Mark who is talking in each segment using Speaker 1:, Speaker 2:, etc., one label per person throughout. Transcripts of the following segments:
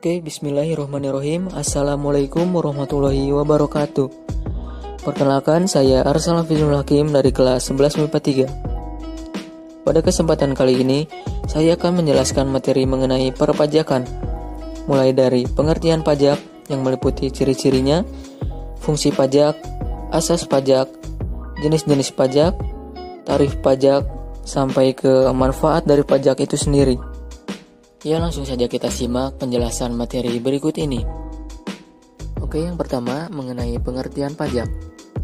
Speaker 1: Oke, bismillahirrahmanirrahim. Assalamualaikum warahmatullahi wabarakatuh. Perkenalkan, saya Arsal Hafizul Hakim dari kelas 11 MIPA 3. Pada kesempatan kali ini, saya akan menjelaskan materi mengenai perpajakan, mulai dari pengertian pajak yang meliputi ciri-cirinya, fungsi pajak, asas pajak, jenis-jenis pajak, tarif pajak, sampai ke manfaat dari pajak itu sendiri. Ya, langsung saja kita simak penjelasan materi berikut ini. Oke, yang pertama mengenai pengertian pajak.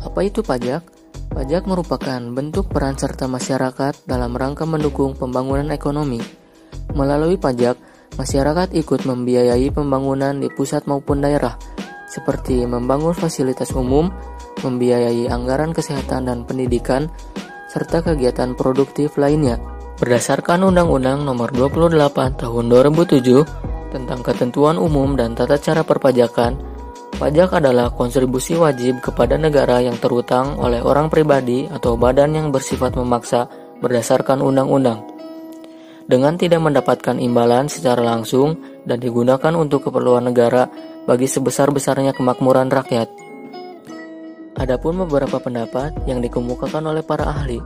Speaker 1: Apa itu pajak? Pajak merupakan bentuk peran serta masyarakat dalam rangka mendukung pembangunan ekonomi. Melalui pajak, masyarakat ikut membiayai pembangunan di pusat maupun daerah, seperti membangun fasilitas umum, membiayai anggaran kesehatan dan pendidikan, serta kegiatan produktif lainnya. Berdasarkan Undang-Undang Nomor 28 Tahun 2007 tentang Ketentuan Umum dan Tata Cara Perpajakan, pajak adalah kontribusi wajib kepada negara yang terutang oleh orang pribadi atau badan yang bersifat memaksa berdasarkan undang-undang, dengan tidak mendapatkan imbalan secara langsung dan digunakan untuk keperluan negara bagi sebesar-besarnya kemakmuran rakyat. Adapun beberapa pendapat yang dikemukakan oleh para ahli.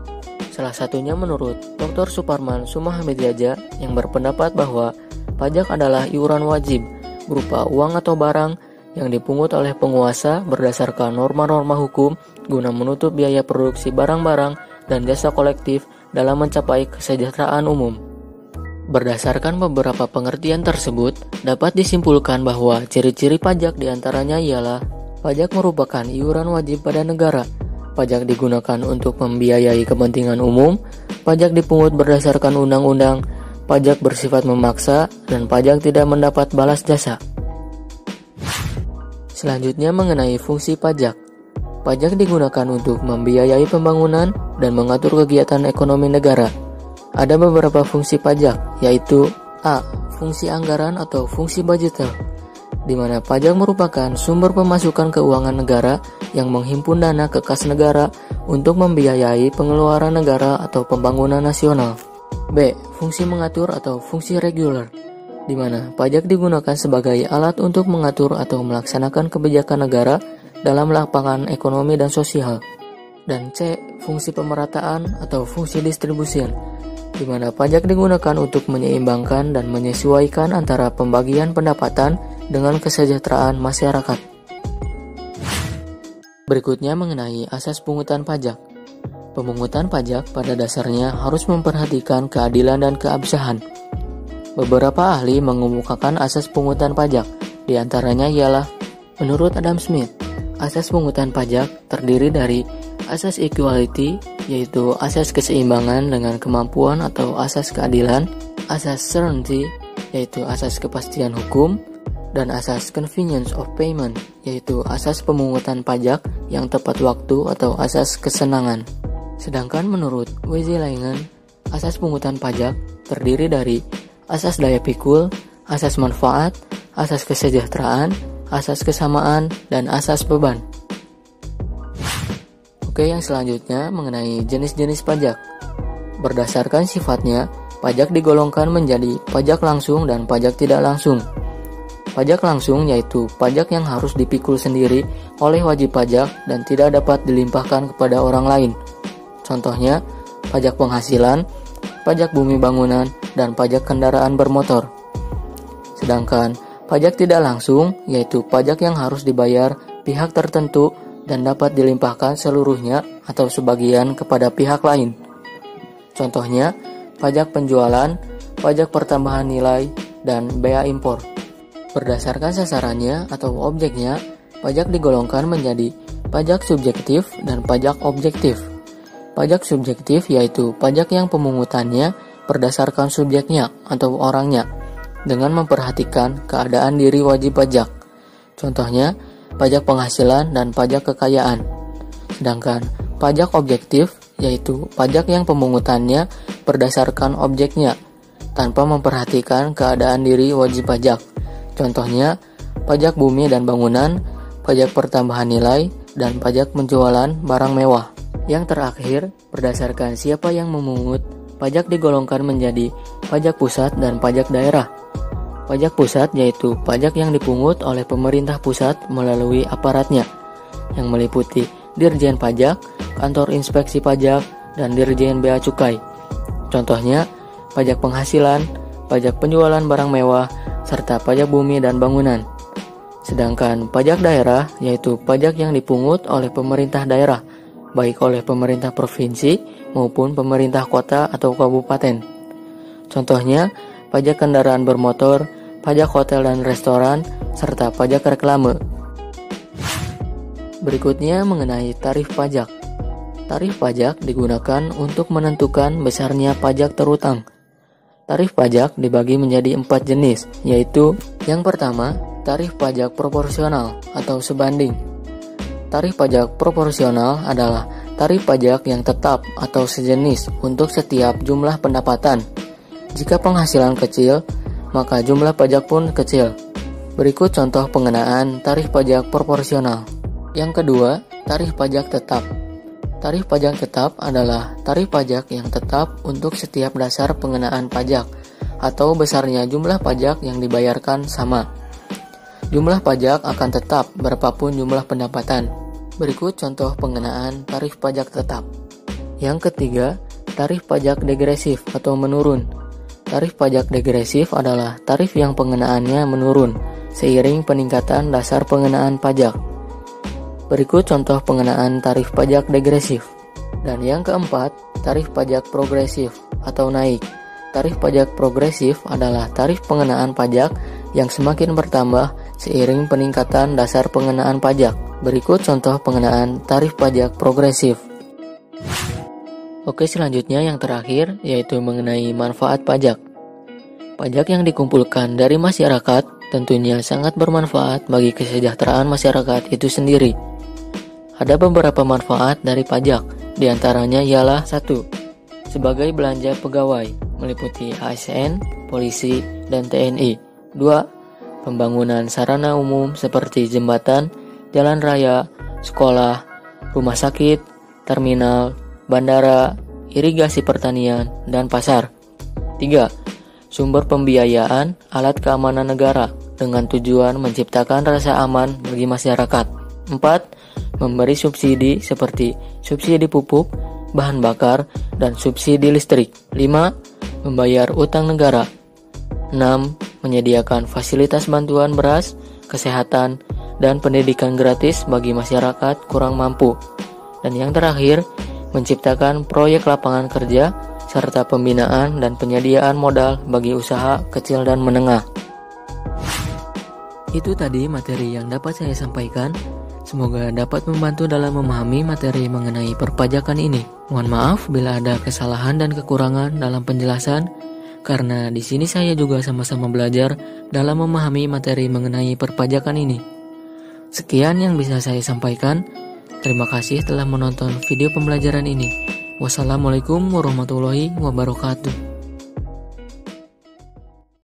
Speaker 1: Salah satunya menurut Dr. Suparman Sumahamidjaja yang berpendapat bahwa pajak adalah iuran wajib berupa uang atau barang yang dipungut oleh penguasa berdasarkan norma-norma hukum guna menutup biaya produksi barang-barang dan jasa kolektif dalam mencapai kesejahteraan umum. Berdasarkan beberapa pengertian tersebut, dapat disimpulkan bahwa ciri-ciri pajak diantaranya ialah pajak merupakan iuran wajib pada negara. Pajak digunakan untuk membiayai kepentingan umum, pajak dipungut berdasarkan undang-undang, pajak bersifat memaksa, dan pajak tidak mendapat balas jasa. Selanjutnya mengenai fungsi pajak. Pajak digunakan untuk membiayai pembangunan dan mengatur kegiatan ekonomi negara. Ada beberapa fungsi pajak, yaitu A. Fungsi anggaran atau fungsi budgeter, di mana pajak merupakan sumber pemasukan keuangan negara yang menghimpun dana ke kas negara untuk membiayai pengeluaran negara atau pembangunan nasional. B. Fungsi mengatur atau fungsi reguler, di mana pajak digunakan sebagai alat untuk mengatur atau melaksanakan kebijakan negara dalam lapangan ekonomi dan sosial. Dan C. Fungsi pemerataan atau fungsi distribusi, di mana pajak digunakan untuk menyeimbangkan dan menyesuaikan antara pembagian pendapatan dengan kesejahteraan masyarakat. Berikutnya mengenai asas pungutan pajak. Pemungutan pajak pada dasarnya harus memperhatikan keadilan dan keabsahan. Beberapa ahli mengemukakan asas pungutan pajak, di antaranya ialah menurut Adam Smith, asas pungutan pajak terdiri dari asas equality, yaitu asas keseimbangan dengan kemampuan atau asas keadilan, asas certainty, yaitu asas kepastian hukum, dan asas convenience of payment, yaitu asas pemungutan pajak yang tepat waktu atau asas kesenangan. Sedangkan menurut W.Z. Langen, asas pungutan pajak terdiri dari asas daya pikul, asas manfaat, asas kesejahteraan, asas kesamaan, dan asas beban. Oke, yang selanjutnya mengenai jenis-jenis pajak. Berdasarkan sifatnya, pajak digolongkan menjadi pajak langsung dan pajak tidak langsung. Pajak langsung yaitu pajak yang harus dipikul sendiri oleh wajib pajak dan tidak dapat dilimpahkan kepada orang lain. Contohnya, pajak penghasilan, pajak bumi bangunan, dan pajak kendaraan bermotor. Sedangkan pajak tidak langsung yaitu pajak yang harus dibayar pihak tertentu dan dapat dilimpahkan seluruhnya atau sebagian kepada pihak lain. Contohnya, pajak penjualan, pajak pertambahan nilai, dan bea impor. Berdasarkan sasarannya atau objeknya, pajak digolongkan menjadi pajak subjektif dan pajak objektif. Pajak subjektif yaitu pajak yang pemungutannya berdasarkan subjeknya atau orangnya, dengan memperhatikan keadaan diri wajib pajak. Contohnya, pajak penghasilan dan pajak kekayaan. Sedangkan pajak objektif yaitu pajak yang pemungutannya berdasarkan objeknya, tanpa memperhatikan keadaan diri wajib pajak. Contohnya, pajak bumi dan bangunan, pajak pertambahan nilai, dan pajak penjualan barang mewah. Yang terakhir, berdasarkan siapa yang memungut, pajak digolongkan menjadi pajak pusat dan pajak daerah. Pajak pusat yaitu pajak yang dipungut oleh pemerintah pusat melalui aparatnya, yang meliputi Dirjen Pajak, Kantor Inspeksi Pajak, dan Dirjen Bea Cukai. Contohnya, pajak penghasilan, pajak penjualan barang mewah, serta pajak bumi dan bangunan. Sedangkan pajak daerah yaitu pajak yang dipungut oleh pemerintah daerah, baik oleh pemerintah provinsi maupun pemerintah kota atau kabupaten. Contohnya, pajak kendaraan bermotor, pajak hotel dan restoran, serta pajak reklame. Berikutnya mengenai tarif pajak. Tarif pajak digunakan untuk menentukan besarnya pajak terutang. Tarif pajak dibagi menjadi 4 jenis, yaitu yang pertama, tarif pajak proporsional atau sebanding. Tarif pajak proporsional adalah tarif pajak yang tetap atau sejenis untuk setiap jumlah pendapatan. Jika penghasilan kecil, maka jumlah pajak pun kecil. Berikut contoh pengenaan tarif pajak proporsional. Yang kedua, tarif pajak tetap. Tarif pajak tetap adalah tarif pajak yang tetap untuk setiap dasar pengenaan pajak atau besarnya jumlah pajak yang dibayarkan sama. Jumlah pajak akan tetap berapapun jumlah pendapatan. Berikut contoh pengenaan tarif pajak tetap. Yang ketiga, tarif pajak degresif atau menurun. Tarif pajak degresif adalah tarif yang pengenaannya menurun seiring peningkatan dasar pengenaan pajak. Berikut contoh pengenaan tarif pajak degresif. Dan yang keempat, tarif pajak progresif atau naik. Tarif pajak progresif adalah tarif pengenaan pajak yang semakin bertambah seiring peningkatan dasar pengenaan pajak. Berikut contoh pengenaan tarif pajak progresif. Oke, selanjutnya yang terakhir yaitu mengenai manfaat pajak. Pajak yang dikumpulkan dari masyarakat tentunya sangat bermanfaat bagi kesejahteraan masyarakat itu sendiri. Ada beberapa manfaat dari pajak, diantaranya ialah 1. Sebagai belanja pegawai, meliputi ASN, polisi, dan TNI. 2. Pembangunan sarana umum seperti jembatan, jalan raya, sekolah, rumah sakit, terminal, bandara, irigasi pertanian, dan pasar. 3. Sumber pembiayaan alat keamanan negara dengan tujuan menciptakan rasa aman bagi masyarakat. 4. Memberi subsidi seperti subsidi pupuk, bahan bakar, dan subsidi listrik. 5. Membayar utang negara. 6. Menyediakan fasilitas bantuan beras, kesehatan, dan pendidikan gratis bagi masyarakat kurang mampu. Dan yang terakhir, menciptakan proyek lapangan kerja, serta pembinaan dan penyediaan modal bagi usaha kecil dan menengah. Itu tadi materi yang dapat saya sampaikan. Semoga dapat membantu dalam memahami materi mengenai perpajakan ini. Mohon maaf bila ada kesalahan dan kekurangan dalam penjelasan, karena di sini saya juga sama-sama belajar dalam memahami materi mengenai perpajakan ini. Sekian yang bisa saya sampaikan. Terima kasih telah menonton video pembelajaran ini. Wassalamualaikum warahmatullahi wabarakatuh.